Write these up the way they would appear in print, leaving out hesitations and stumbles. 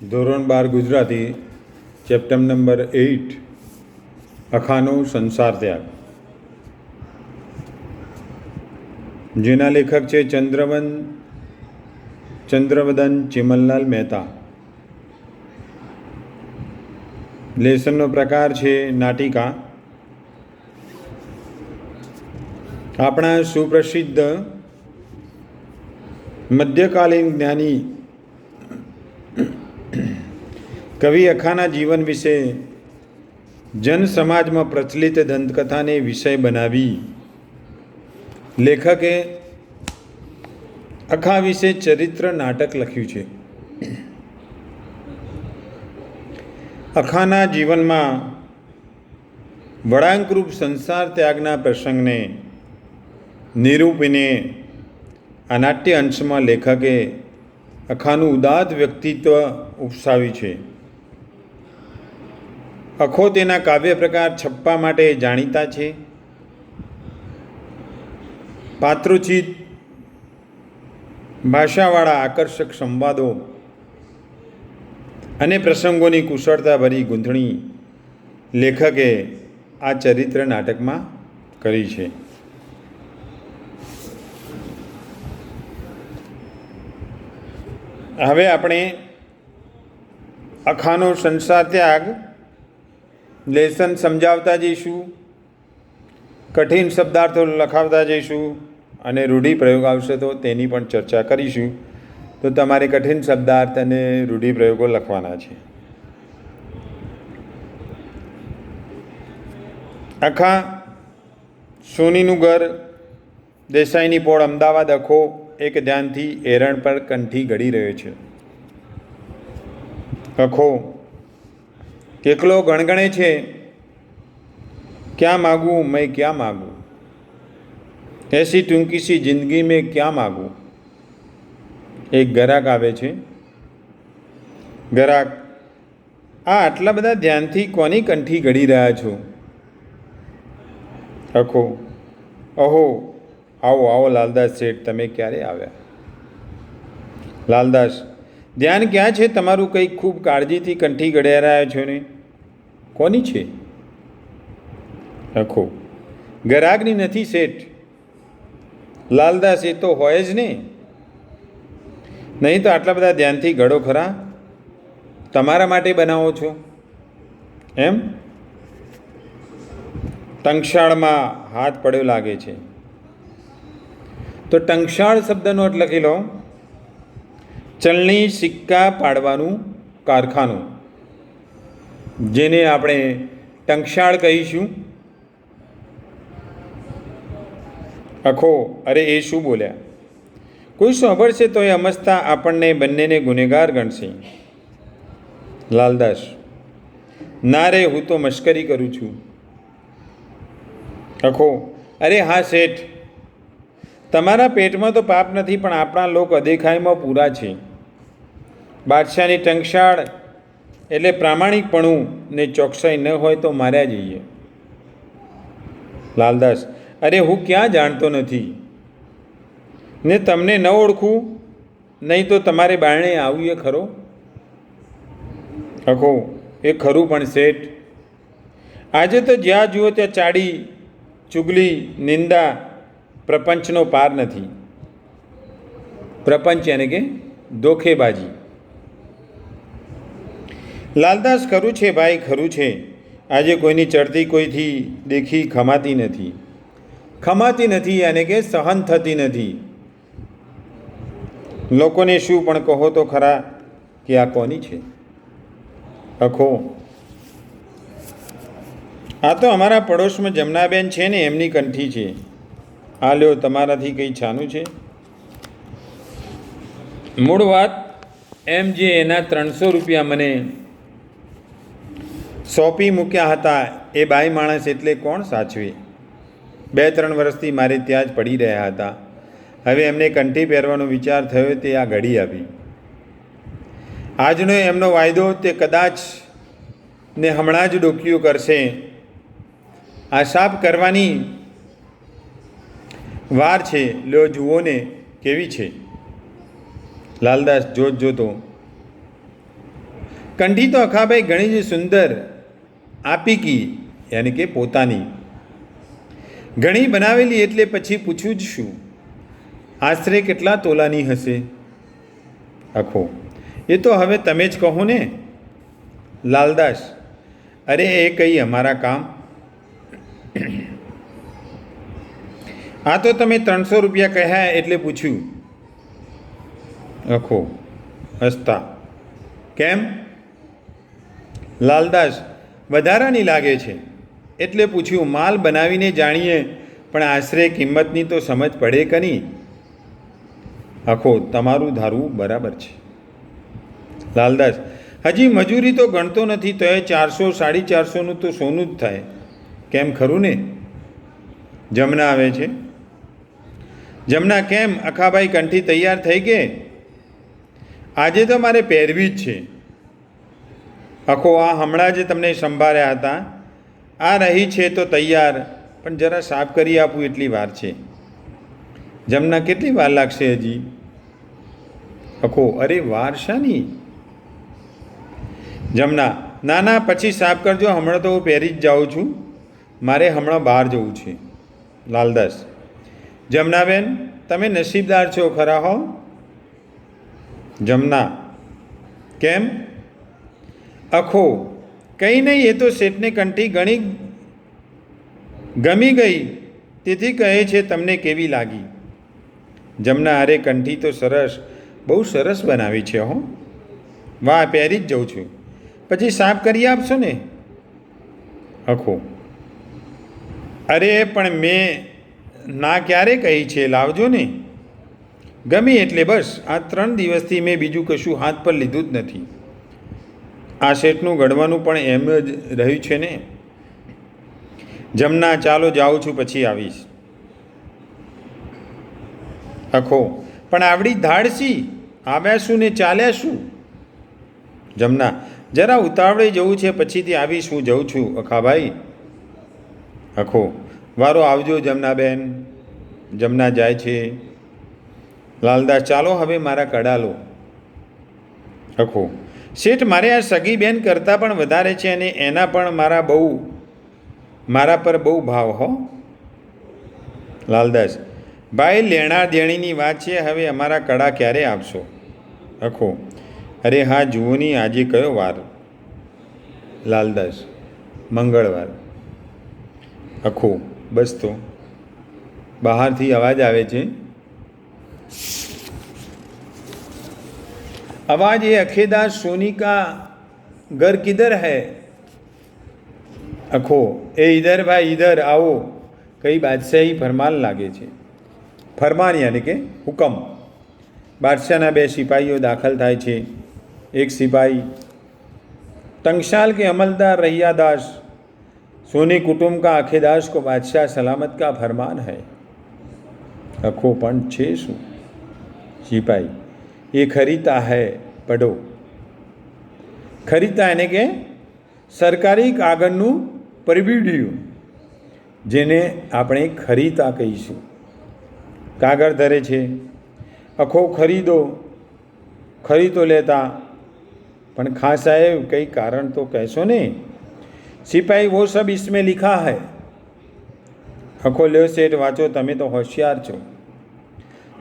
ધોરણ 12 Gujarati chapter number 8 અખાનો સંસાર ત્યાગ, જેના લેખક છે ચંદ્રવદન ચિમનલાલ મહેતા. લેસનનો પ્રકાર છે નાટિકા. આપણા સુપ્રસિદ્ધ મધ્યકાલીન જ્ઞાની કવિ અખાના જીવન વિશે જન સમાજમાં પ્રચલિત દંતકથાને વિષય બનાવી લેખકે અખા વિશે ચરિત્ર નાટક લખ્યું છે. અખાના જીવનમાં વળાંકરૂપ સંસાર ત્યાગના પ્રસંગને નિરૂપીને આ નાટ્ય અંશમાં લેખકે અખાનું ઉદાત્ત વ્યક્તિત્વ ઉપસાવ્યું છે. અખો તેના કાવ્ય પ્રકાર છપ્પા માટે જાણીતા છે. પાત્રોચિત ભાષાવાળા આકર્ષક સંવાદો અને પ્રસંગોની કુશળતાભરી ગૂંથણી લેખકે આ ચરિત્ર નાટકમાં કરી છે. હવે આપણે અખાનો સંસાર ત્યાગ લેસન સમજાવતા જઈશું, કઠિન શબ્દાર્થો લખાવતા જઈશું અને રૂઢિપ્રયોગ આવશે તો તેની પણ ચર્ચા કરીશું. તો તમારે કઠિન શબ્દાર્થ અને રૂઢિપ્રયોગો લખવાના છે. અખા સોનીનું ઘર, દેસાઈની પોળ, અમદાવાદ. અખો એક ધ્યાનથી એરણ પર કંઠી ઘડી રહ્યો છે. અખો એકલો ગણગણે છે, ક્યાં માગું મેં ક્યાં માગું, એસી ટૂંકી સી જિંદગી મેં ક્યાં માગું. એક ગરાક આવે છે. ગરાક: આ આટલા બધા ધ્યાનથી કોની કંઠી ઘડી રહ્યા છો? અખો: અહો, આવો આવો લાલદાસ શેઠ, તમે ક્યારે આવ્યા? લાલદાસ: ધ્યાન ક્યાં છે તમારું? કંઈક ખૂબ કાળજીથી કંઠી ઘડ્યા રહ્યા છો ને, કોની છે? અખો: ગરાગની નથી શેઠ. લાલદાસ: એ તો હોય જ ને, નહીં તો આટલા બધા ધ્યાનથી ઘડો ખરા? તમારા માટે બનાવો છો એમ? ટંકશાળમાં હાથ પડ્યો લાગે છે. તો ટંકશાળ શબ્દનો અર્થ લખી લો: ચલણી સિક્કા પાડવાનું કારખાનું, જેને આપણે ટંકશાળ કહીશું. અખો: અરે એ શું બોલ્યા? કોઈ સાંભળશે તો એ અમસ્તા આપણને બંનેને ગુનેગાર ગણશે. લાલદાસ: ના રે, હું તો મશ્કરી કરું છું. અખો: અરે હા શેઠ, તમારા પેટમાં તો પાપ નથી, પણ આપણા લોક અદેખાઈમાં પૂરા છે. બાદશાહની ટંકશાળ એટલે પ્રામાણિકપણું ને ચોકસાઈ ન હોય તો માર્યા જઈએ. લાલદાસ: અરે હું ક્યાં જાણતો નથી ને તમને ન ઓળખું, નહીં તો તમારે બારણે આવું એ ખરો? અખો: એ ખરું, પણ શેઠ આજે તો જ્યાં જુઓ ત્યાં ચાડી, ચુગલી, નિંદા, પ્રપંચનો પાર નથી. પ્રપંચ એને કે ધોખેબાજી. લાલદાસ: ખરું છે ભાઈ, ખરું છે. આજે કોઈની ચડતી કોઈથી દેખી ખમાતી નથી. ખમાતી નથી એને કે સહન થતી નથી. લોકોને શું પણ કહો તો ખરા કે આ કોની છે? અખો: આ તો અમારા પડોશમાં જમનાબેન છે ને, એમની કંઠી છે. આ લ્યો, તમારાથી કંઈ છાનું છે? મૂળ વાત એમ જે એના 300 રૂપિયા મને સોંપી મૂક્યા હતા એ બાઈ માણસ એટલે કોણ સાચવે? 2-3 વર્ષથી મારે ત્યાં જ પડી રહ્યા હતા. હવે એમને કંઠી પહેરવાનો વિચાર થયો તે આ ઘડી આવી. આજનો એમનો વાયદો તે કદાચ ને હમણાં જ ડોકિયું કરશે. આ સાફ કરવાની વાર છે. લ્યો જુઓ ને કેવી છે. લાલદાસ જોત જોતો: કંઠી તો અખાભાઈ ઘણી જ સુંદર આપી કી યાની કે પોતાની ઘણી બનાવેલી, એટલે પછી પૂછું જ શું, આશરે કેટલા તોલાની હશે? અખો: એ તો હવે તમે જ કહો ને. લાલદાસ: અરે એ કઈ અમારા કામ. આ તો તમે 300 રૂપિયા કહ્યા એટલે પૂછ્યું. અખો હસતા: કેમ? લાલદાસ: વધારાની લાગે છે એટલે પૂછ્યું. માલ બનાવીને જાણીએ પણ આશરે કિંમતની તો સમજ પડે કે નહીં? અખો: તમારું ધારવું બરાબર છે. લાલદાસ: હજી મજૂરી તો ગણતો નથી, તો એ 400 450નું તો સોનું જ થાય. કેમ, ખરું ને? જમના આવે છે. જમના: કેમ અખાભાઈ, કંઠી તૈયાર થઈ ગઈ? આજે તો મારે પહેરવી જ છે. અખો: આ હમણાં જ તમને સંભાળ્યા હતા. આ રહી છે તો તૈયાર, પણ જરા સાફ કરી આપું એટલી વાર છે. જમના: કેટલી વાર લાગશે હજી? અખો: અરે વાર શાની? જમના: ના ના, પછી સાફ કરજો, હમણાં તો હું પહેરી જ જાઉં છું, મારે હમણાં બહાર જવું છે. લાલદાસ: જમનાબેન, તમે નસીબદાર છો ખરા હો. જમના: કેમ? અખો: કંઈ નહીં, એ તો શેઠને કંઠી ઘણી ગમી ગઈ, તેથી કહે છે તમને કેવી લાગી? જમના: અરે કંઠી તો સરસ, બહુ સરસ બનાવી છે હો. વાહ, પહેરી જ જઉં છું, પછી સાફ કરી આપશો ને? અખો: અરે પણ મેં ના ક્યારે કહી છે, લાવજો ને. ગમી એટલે બસ. આ 3 દિવસથી મેં બીજું કશું હાથ પર લીધું જ નથી. આ શેઠનું ઘડવાનું પણ એમ જ રહ્યું છે ને. જમના: ચાલો જાઉં છું, પછી આવીશ. અખો: પણ આવડી ધાડસી, આવ્યા શું ને ચાલ્યા શું? જમના: જરા ઉતાવળે જવું છે, પછીથી આવીશ, હું જઉં છું અખાભાઈ. અખો: વારો આવજો જમનાબેન. જમના જાય છે. લાલદાસ: ચાલો હવે મારા કડા લો. અખો: શેઠ, મારે આ સગી બેન કરતાં પણ વધારે છે, અને એના પણ મારા પર બહુ ભાવ હો. લાલદાસ: ભાઈ, લેણા દેણીની વાત છે, હવે અમારા કડા ક્યારે આપશો? અખો: અરે હા, જુઓની આજે કયો વાર? લાલદાસ: મંગળવાર. અખો: બસ તો. બહારથી અવાજ આવે છે. आवाज ये अखेदास सोनी का घर किधर है? अखो: ए इधर भाई, इधर आओ. कई बादशाही फरमान लागे છે. ફરમાન યાની કે હુકમ. બાદશાહના 2 સિપાહીઓ દાખલ થાય છે. એક સિપાही: तंगशाल के अमलदार रैयादास, सोनी कुटुंब का अखेदास को बादशाह सलामत का फरमान है. अखो: પણ છે શું? સિપાही: ये खरीता है, पढ़ो. खरीता એને કે સરકારી કાગળનું પરબીડિયું, જેને આપણે ખરીતા કહીશું. કાગળ ધરે છે. અખો: ખરીદો લેતા. પણ ખાસ સાહેબ, કઈ કારણ તો કહેશો ને? સિપાही: वो सब इसमें लिखा है. અખો: લ્યો શેઠ, વાંચો, તમે તો હોશિયાર છો.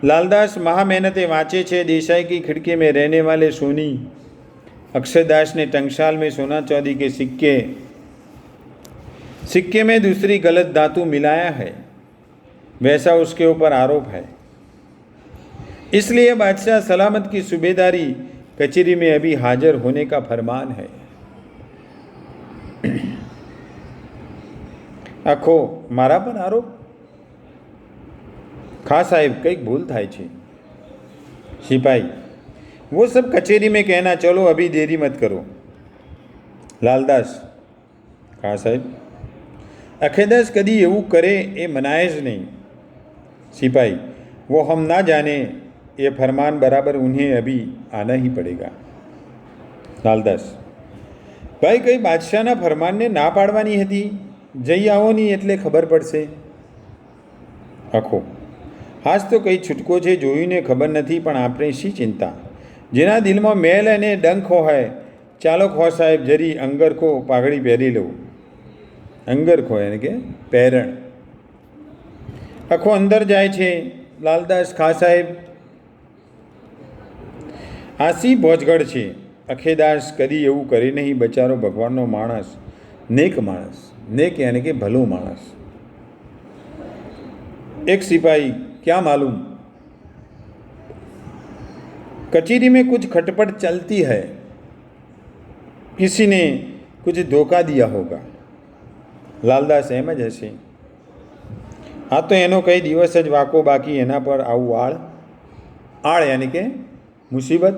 लालदास महामेहनते वाँचे छे. देसाई की खिड़की में रहने वाले सोनी अक्षरदास ने टंकशाल में सोना चांदी के सिक्के में दूसरी गलत धातु मिलाया है, वैसा उसके ऊपर आरोप है. इसलिए बादशाह सलामत की सूबेदारी कचहरी में अभी हाजिर होने का फरमान है. अखो: मारा पर आरोप? खास साहिब, कई भूल थाय छे. सिपाही: वो सब कचेरी में कहना, चलो अभी देरी मत करो. लालदास: खास साहिब, अखेदास कदी एवं करे ए मनाए ज नहीं. सिपाही: वो हम ना जाने, ये फरमान बराबर उन्हें अभी आना ही पड़ेगा. लालदास: भाई, कई बादशाहना फरमानने ना पाड़वानी हती, जई आवोनी एटले खबर पड़शे. अखो: हाज तो कई छूटको छे, जोईने खबर नहीं, पण आपणे शी चिंता. जेना दिल में मेल अने डंख होय ચાલો ખો સાહેબ જરી અંગરખો પાઘડી પહેરી લઉં. અંગરખો એને કે પહેરણ. આખો અંદર જાય છે. લાલદાસ ખા સાહેબ આસી ભોજગઢ છે. અખેદાસ કદી એવું કરી નહીં. બચારો ભગવાનનો માણસ, નેક માણસ. નેક યાની કે ભલો માણસ. एक सिपाही क्या मालूम कचहरी में कुछ खटपट चलती है, किसी ने कुछ धोखा दिया होगा. लालदास एम ज हશે. આ તો એનો કઈ દિવસ જ વાકો બાકી એના પર આવું આળ યાની કે मुसीबत.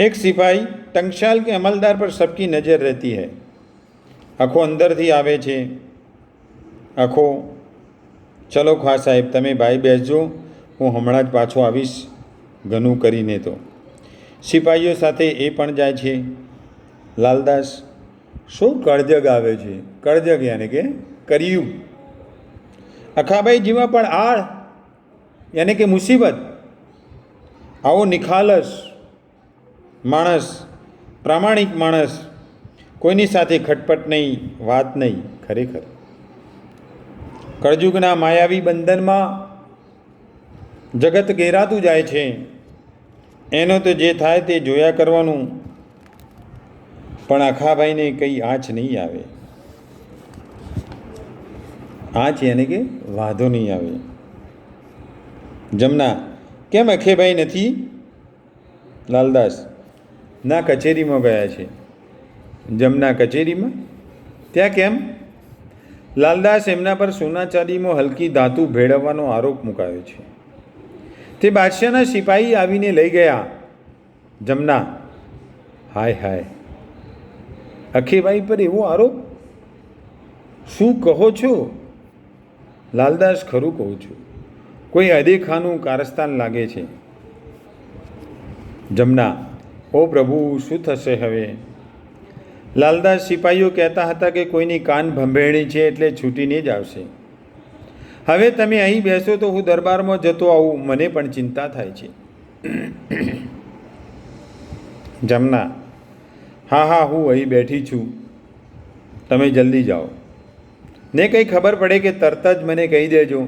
एक सिपाही टंकशाल के अमलदार पर सबकी नज़र रहती है. આખો અંદરથી આવે છે. આખો ચલો ખા સાહેબ તમે ભાઈ બેસજો, હું હમણાં જ પાછો આવીશ ઘણું કરીને. તો સિપાહીઓ સાથે એ પણ જાય છે. લાલદાસ શું કળજગ આવે છે. કળજગ યાને કે કર્યું. અખાભાઈ જેવા પણ આળ યાને કે મુસીબત. આવો નિખાલસ માણસ, પ્રામાણિક માણસ, કોઈની સાથે ખટપટ નહીં, વાત નહીં. ખરેખર કળજુગના માયાવી બંધનમાં જગત ઘેરાતું જાય છે. એનો તો જે થાય તે જોયા કરવાનું. પણ અખાભાઈને કંઈ આંચ નહીં આવે. આંચ એને કે વાંધો નહીં આવે. જમના કેમ અખેભાઈ નથી? લાલદાસ ના કચેરીમાં ગયા છે. જમના કચેરીમાં? ત્યાં કેમ? લાલદાસ એમના પર સોના ચાંદીમાં હલકી ધાતુ ભેળવવાનો આરોપ મુકાયો છે. તે બાદશાહના સિપાહી આવીને લઈ ગયા. જમના હાય હાય, અખેભાઈ પર એવો આરોપ? શું કહો છો? લાલદાસ ખરું કહું છું. કોઈ અદેખાનું કારસ્તાન લાગે છે. જમના ઓ પ્રભુ, શું થશે હવે? લાલદાસ સિપાહીઓ કહેતા હતા કે કોઈની કાન ભંભેણી છે એટલે છૂટીને જ આવશે. હવે તમે અહીં બેસો તો હું દરબારમાં જતો આવું. મને પણ ચિંતા થાય છે. જમના હા હા, હું અહીં બેઠી છું, તમે જલ્દી જાઓ. ને કંઈ ખબર પડે કે તરત જ મને કહી દેજો.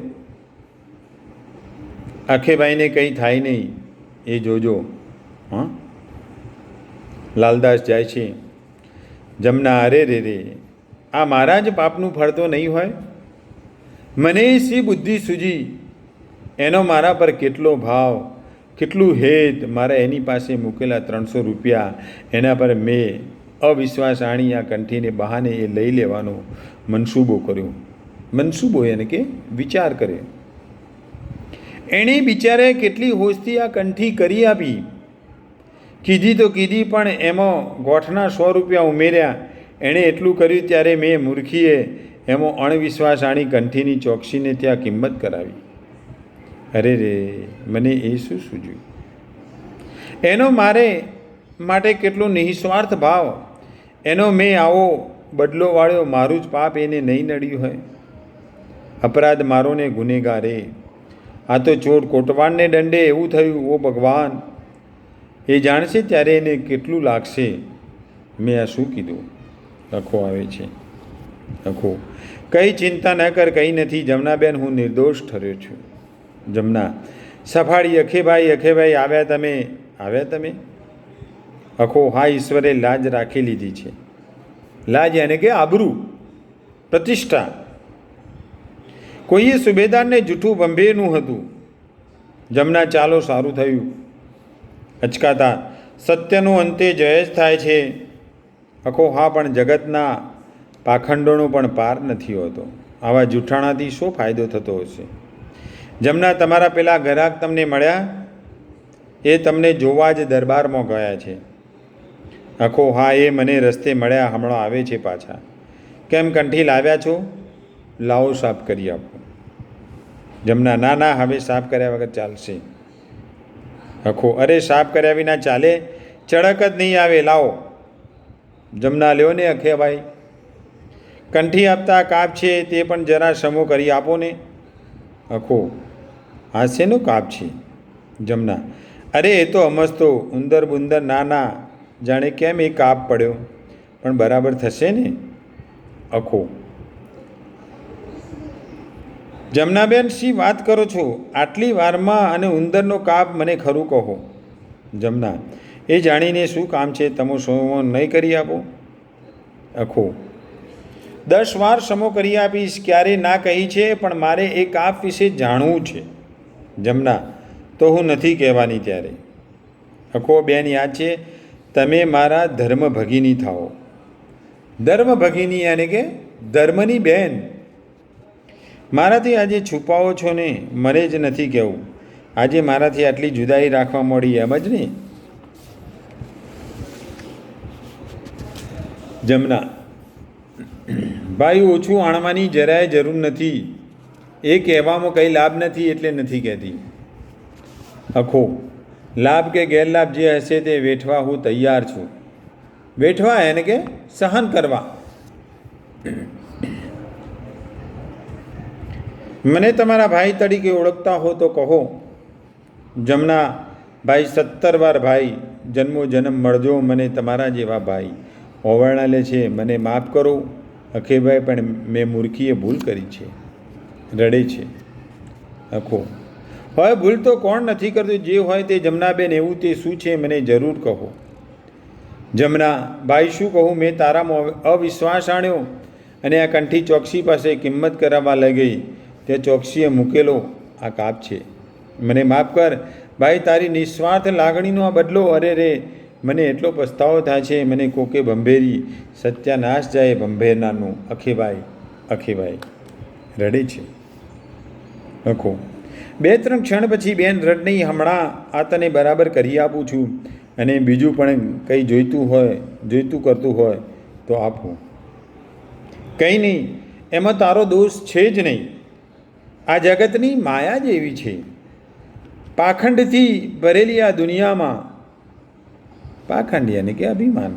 અખેભાઈને કંઈ થાય નહીં એ જોજો. હા. લાલદાસ જાય છે. જમના અરે રે રે, આ મારા જ પાપનું ફળ તો નહીં હોય? મને સી બુદ્ધિ સૂજી, એનો મારા પર કેટલો ભાવ, કેટલું હેત. મારા એની પાસે મૂકેલા 300 રૂપિયા એના પર મેં અવિશ્વાસ આણી આ કંઠીને બહાને એ લઈ લેવાનો મનસૂબો કર્યો. મનસૂબો એને કે વિચાર કરે. એણે બિચારે કેટલી હોશથી આ કંઠી કરી આપી. કીધી તો કીધી, પણ એમાં ગોઠના 100 રૂપિયા ઉમેર્યા. એણે એટલું કર્યું ત્યારે મેં મૂર્ખીએ એમાં અણવિશ્વાસ આણી કંઠીની ચોકસીને ત્યાં કિંમત કરાવી. અરે રે, મને એ શું સૂજ્યું? એનો મારે માટે કેટલો નિસ્વાર્થ ભાવ. એનો મેં આવો બદલો વાળ્યો. મારું જ પાપ એને નહીં નડ્યું હોય? અપરાધ મારો ને ગુનેગારે. આ તો ચોર કોટવાણને દંડે એવું થયું. ઓ ભગવાન, એ જાણશે ત્યારે એને કેટલું લાગશે. મેં આ શું કીધું? લખો આવે છે. લખો કંઈ ચિંતા ન કર, કંઈ નથી જમનાબેન, હું નિર્દોષ ઠર્યો છું. જમના સફાળી અખેભાઈ, અખેભાઈ આવ્યા તમે? આવ્યા તમે? અખો હા, ઈશ્વરે લાજ રાખી લીધી છે. લાજ એને કે આબરૂ, પ્રતિષ્ઠા. કોઈએ સુબેદારને જૂઠું ભંભેરનું હતું. જમના ચાલો, સારું થયું. અચકાતા સત્યનો અંતે જય જ થાય છે. અખો હા, પણ જગતના પાખંડોનો પણ પાર નથી હોતો. આવા જૂઠાણાથી શું ફાયદો થતો હશે? જમના તમારા પેલા ગ્રાહક તમને મળ્યા? એ તમને જોવા જ દરબારમાં ગયા છે. અખો હા, એ મને રસ્તે મળ્યા, હમણાં આવે છે પાછા. કેમ કંઠી લાવ્યા છો? લાવો સાફ કરી આપો. જમના ના ના, હવે સાફ કર્યા વગર ચાલશે. અખો અરે, સાફ કર્યા વિના ચાલે? ચડક જ નહીં આવે, લાવો. જમના લ્યો ને અખેભાઈ, કંઠી આપતા કાપ છે તે પણ જરા સમો કરી આપો ને. અખો આ શેનો કાપ છે? જમના અરે, એ તો અમસ્તો ઉંદર બુંદર. ના ના, જાણે કેમ એ કાપ પડ્યો, પણ બરાબર થશે ને? અખો: જમનાબેન, શી વાત કરો છો? આટલી વારમાં અને ઉંદરનો કાપ? મને ખરું કહો. જમના: એ જાણીને શું કામ છે? તમે સમો નહીં કરી આપો? અખો: 10 વાર સમો કરી આપીશ, ક્યારે ના કહી છે, પણ મારે એ કાપ વિશે જાણવું છે. જમના: તો હું નથી કહેવાની ત્યારે. અખો: બેન, યાદ છે, તમે મારા ધર્મ ભગીની થાઓ. ધર્મ ભગીની યાને કે ધર્મની બેન. મારાથી આજે છુપાવો છો ને? મને જ નથી કહેવું. આજે મારાથી આટલી જુદાઈ રાખવા મળી, એમ જ ને? જમના: ભાઈ, ઓછું આણવાની જરાય જરૂર નથી. એ કહેવામાં કંઈ લાભ નથી એટલે નથી કહેતી. અખો: લાભ કે ગેરલાભ જે હશે તે વેઠવા હું તૈયાર છું. વેઠવા એને કે સહન કરવા. મને તમારા ભાઈ તરીકે ઓળખતા હો તો કહો. જમના: ભાઈ 17 વાર ભાઈ, જન્મો જન્મ મળજો મને તમારા જેવા ભાઈ. ઓવરણા લે છે, મને માફ કરો. અખેભાઈ, પણ મેં મૂર્ખીએ ભૂલ કરી છે. રડે છે. અખો: હવે ભૂલ તો કોણ નથી કરતું? જે હોય તે. જમનાબેન, એવું તે શું છે? મને જરૂર કહો. જમના: ભાઈ, શું કહું? મેં તારામાં અવિશ્વાસ આણ્યો અને આ કંઠી ચોકસી પાસે કિંમત કરાવવા લઈ ગઈ. તે ચોકસીએ મૂકેલો આ કાપ છે. મને માફ કર ભાઈ, તારી નિસ્વાર્થ લાગણીનો આ બદલો. અરે રે, મને એટલો પસ્તાવો થાય છે. મને કોકે ભંભેરી. સત્યાનાશ જાય ભંભેરનારનું. અખેભાઈ, અખેભાઈ. રડે છે. અખો: 2-3 ક્ષણ પછી, બેન રડ નહીં, હમણાં આ તને બરાબર કરી આપું છું. અને બીજું પણ કંઈ જોઈતું કરતું હોય તો આપું. કંઈ નહીં, એમાં તારો દોષ છે જ નહીં. આ જગતની માયા જ એવી છે. પાખંડથી ભરેલી આ દુનિયામાં, પાખંડ યાને કે અભિમાન,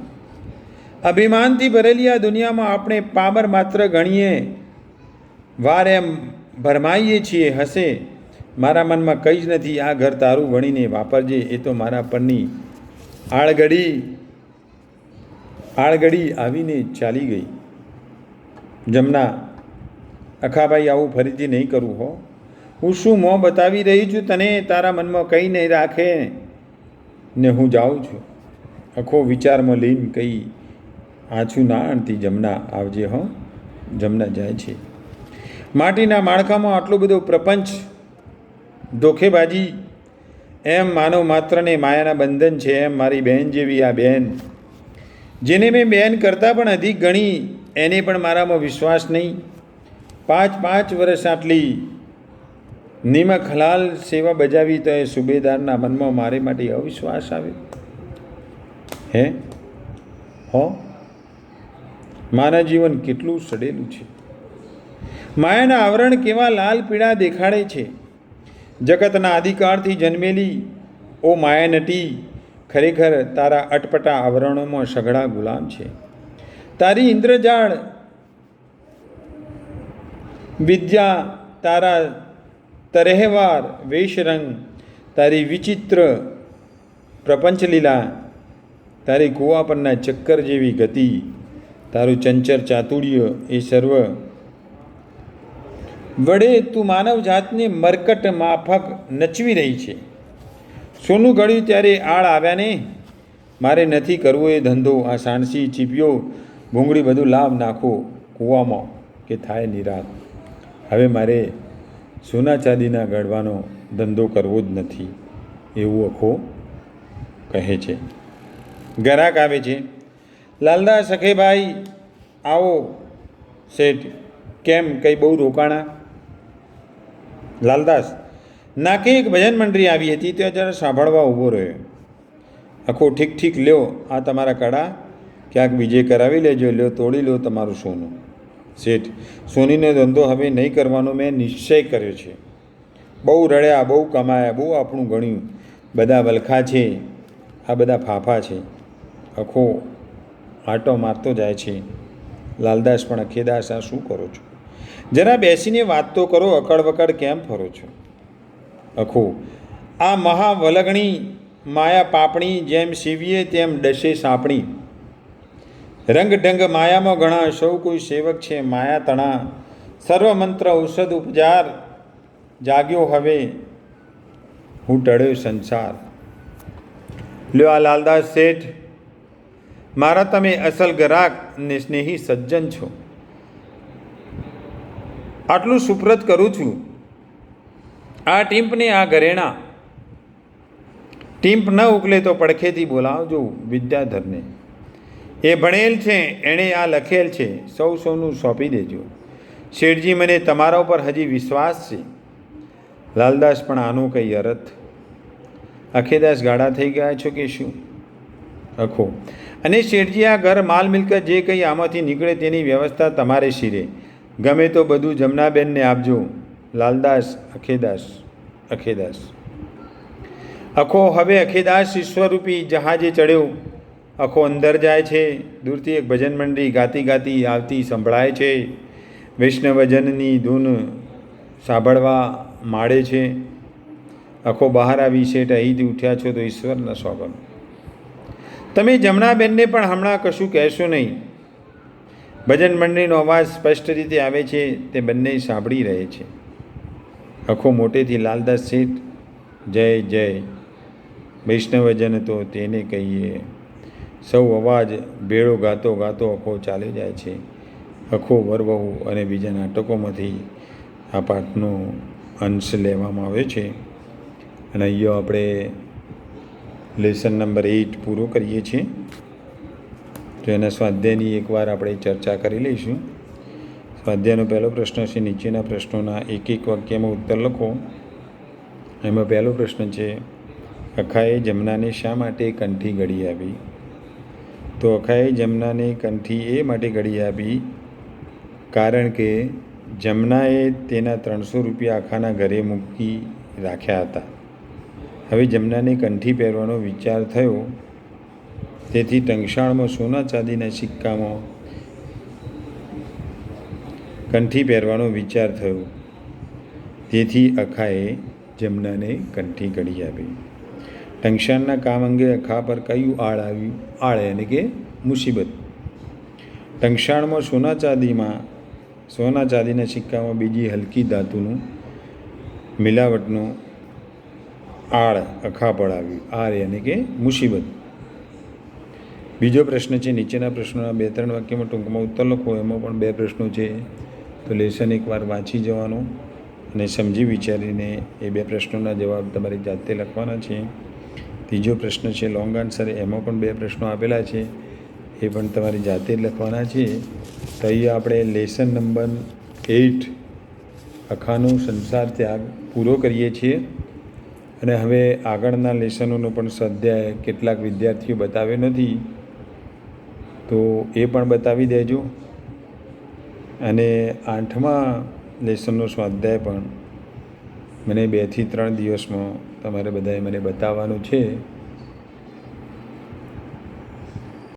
અભિમાનથી ભરેલી આ દુનિયામાં આપણે પામર માત્ર ગણીએ વાર એમ ભરમાઈએ છીએ. હશે મારા મનમાં કંઈ જ નથી. આ ઘર તારું ગણીને વાપરજે. એ તો મારા પરની આળગડી આવીને ચાલી ગઈ. જમના: અખાભાઈ, આવું ફરીથી નહીં કરવું હો. હું શું મોં બતાવી રહી છું તને? તારા મનમાં કંઈ નહીં રાખે ને હું જાઉં છું. અખો વિચારમાં લઈને કંઈ આછું ના આણતી. જમના: આવજે હો. જમના જાય છે. માટીના માળખામાં આટલો બધો પ્રપંચ, ધોખેબાજી. એમ માનવ માત્રને માયાના બંધન છે. એમ મારી બહેન જેવી આ બહેન, જેને મેં બેન કરતાં પણ અધિક ગણી, એને પણ મારામાં વિશ્વાસ નહીં. 5 વર્ષ આટલી નિમક હલાલ સેવા બજાવી તો એ સુબેદારના મનમાં મારે માટે અવિશ્વાસ આવે. હે હો, માનવ જીવન કેટલું સડેલું છે. માયાના આવરણ કેવા લાલ પીળા દેખાડે છે. જગતના આદિકાળથી જન્મેલી ઓ માયાનટી, ખરેખર તારા અટપટા આવરણોમાં સઘળા ગુલામ છે. તારી ઇન્દ્રજાળ વિદ્યા, તારા તરહેવાર વેશરંગ, તારી વિચિત્ર પ્રપંચલીલા, તારી કૂવા પરના ચક્કર જેવી ગતિ, તારું ચંચર ચાતુર્ય, એ સર્વ વડે તું માનવ જાતને મરકટ માફક નચવી રહી છે. સોનું ગળ્યું ત્યારે આળ આવ્યા ને. મારે નથી કરવો એ ધંધો. આ સાણસી ચીપિયો ભૂંગળી બધું લાવ નાખો કૂવામાં કે થાય નિરાત. હવે મારે સોના ચાંદીના ગળવાનો ધંધો કરવો જ નથી, એવું અખો કહે છે. ગ્રાહક આવે છે. લાલદાસ: અખેભાઈ આવો. શેઠ: કેમ, કંઈ બહુ રોકાણા? લાલદાસ: નાકે એક ભજન મંડળી આવી હતી, ત્યાં જરા સાંભળવા ઊભો રહ્યો. અખો: ઠીક લ્યો, આ તમારા કડા ક્યાંક બીજે કરાવી લેજો. લ્યો, તોડી લો તમારું સોનું. શેઠ: સોનીનો ધંધો હવે નહીં કરવાનો મેં નિશ્ચય કર્યો છે. બહુ રડ્યા, બહુ કમાયા, બહુ આપણું ગણ્યું. બધા વલખા છે, આ બધા ફાફા છે. અખો આટો મારતો જાય છે. લાલદાસ: પણ અખેદાસ, આ શું કરો છો? જરા બેસીને વાત તો કરો. અકડ વકડ કેમ ફરો છો? અખો: આ મહાવલગણી માયા પાપણી, જેમ સીવીએ તેમ ડસે સાપણી. રંગ ઢંગ માયામાં ઘણા, સૌ કોઈ સેવક છે માયા તણા. સર્વ મંત્ર ઔષધ ઉપજાર, જાગ્યો હવે હું ટળ્યો સંસાર. લ્યો આ લાલદાસ શેઠ, મારા તમે અસલ ગ્રાહક ને સ્નેહી સજ્જન છો. આટલું સુપ્રત કરું છું આ ટીમ્પને, આ ઘરેણા. ટીમ્પ ન ઉકલે તો પડખેથી બોલાવજો વિદ્યાધરને. એ ભણેલ છે, એણે આ લખેલ છે, સૌ સૌનું સોંપી દેજો. શેઠજી, મને તમારા ઉપર હજી વિશ્વાસ છે. લાલદાસ, પણ આનો કંઈ અર્થ? અખેદાસ, ગાળા થઈ ગયા છો કે શું? અખો, અને શેઠજી, આ ઘર માલ મિલકત જે કંઈ આમાંથી નીકળે તેની વ્યવસ્થા તમારે શિરે. ગમે તો બધું જમનાબેનને આપજો. લાલદાસ, અખેદાસ. અખેદાસ, અખો, હવે અખેદાસ ઈશ્વરરૂપી જહાજે ચડ્યો. અખો અંદર જાય છે. દૂરથી એક ભજન મંડળી ગાતી ગાતી આવતી સંભળાય છે. વૈષ્ણવજનની ધૂન સાંભળવા માળે છે. અખો બહાર આવી શેઠ, અહીંથી ઉઠ્યા છો તો ઈશ્વરના સોગંદ. તમે જમનાબેનને પણ હમણાં કશું કહેશો નહીં. ભજન મંડળીનો અવાજ સ્પષ્ટ રીતે આવે છે, તે બંને સાંભળી રહે છે. અખો મોટેથી લાલદાસ શેઠ, જય જય વૈષ્ણવજન તો તેને કહીએ. સૌ અવાજ ભેળો ગાતો ગાતો અખો ચાલી જાય છે. અખો વરવહુ અને બીજા નાટકોમાંથી આ પાઠનો અંશ લેવામાં આવે છે. અને અહીંયા આપણે લેસન નંબર 8 પૂરો કરીએ છીએ. તો એના સ્વાધ્યાયની એકવાર આપણે ચર્ચા કરી લઈશું. સ્વાધ્યાયનો પહેલો પ્રશ્ન છે, નીચેના પ્રશ્નોના એક એક વાક્યમાં ઉત્તર લખો. એમાં પહેલો પ્રશ્ન છે, અખાએ જમનાને શા માટે કંઠી ઘડી આપી? તો અખાએ જમનાને કંઠી એ માટે ઘડી આપી કારણ કે જમનાએ તેના 300 રૂપિયા અખાના ઘરે મૂકી રાખ્યા હતા. હવે જમનાને કંઠી પહેરવાનો વિચાર થયો, તેથી ટંકશાળમાં સોના ચાંદીના સિક્કામાં કંઠી પહેરવાનો વિચાર થયો, તેથી અખાએ જમનાને કંઠી ઘડી આપી. ટંકશાળના કામ અંગે અખા પર કયું આળ આવ્યું? આળ એટલે કે મુસીબત. ટંકશાળમાં સોના ચાંદીના સિક્કામાં બીજી હલકી ધાતુનું મિલાવટનું આળ અખા પર આવ્યું. આળ એટલે કે મુસીબત. બીજો પ્રશ્ન છે, નીચેના પ્રશ્નોના 2-3 વાક્યમાં ટૂંકમાં ઉત્તર લખો. એમાં પણ 2 પ્રશ્નો છે, તો લેસન એકવાર વાંચી જવાનું અને સમજી વિચારીને એ 2 પ્રશ્નોના જવાબ તમારી જાતે લખવાના છે. ત્રીજો પ્રશ્ન છે લોંગ આન્સર, એમાં પણ 2 પ્રશ્નો આપેલા છે, એ પણ તમારી જાતે જ લખવાના છે. તો અહીંયા આપણે લેસન નંબર 8 અખાનો સંસાર ત્યાગ પૂરો કરીએ છીએ. અને હવે આગળના લેસનોનો પણ સ્વાધ્યાય કેટલાક વિદ્યાર્થીઓ બતાવ્યો નથી, તો એ પણ બતાવી દેજો. અને 8મા લેસનનો સ્વાધ્યાય પણ મને 2 થી 3 દિવસમાં તમારે બધાએ મને બતાવવાનું છે.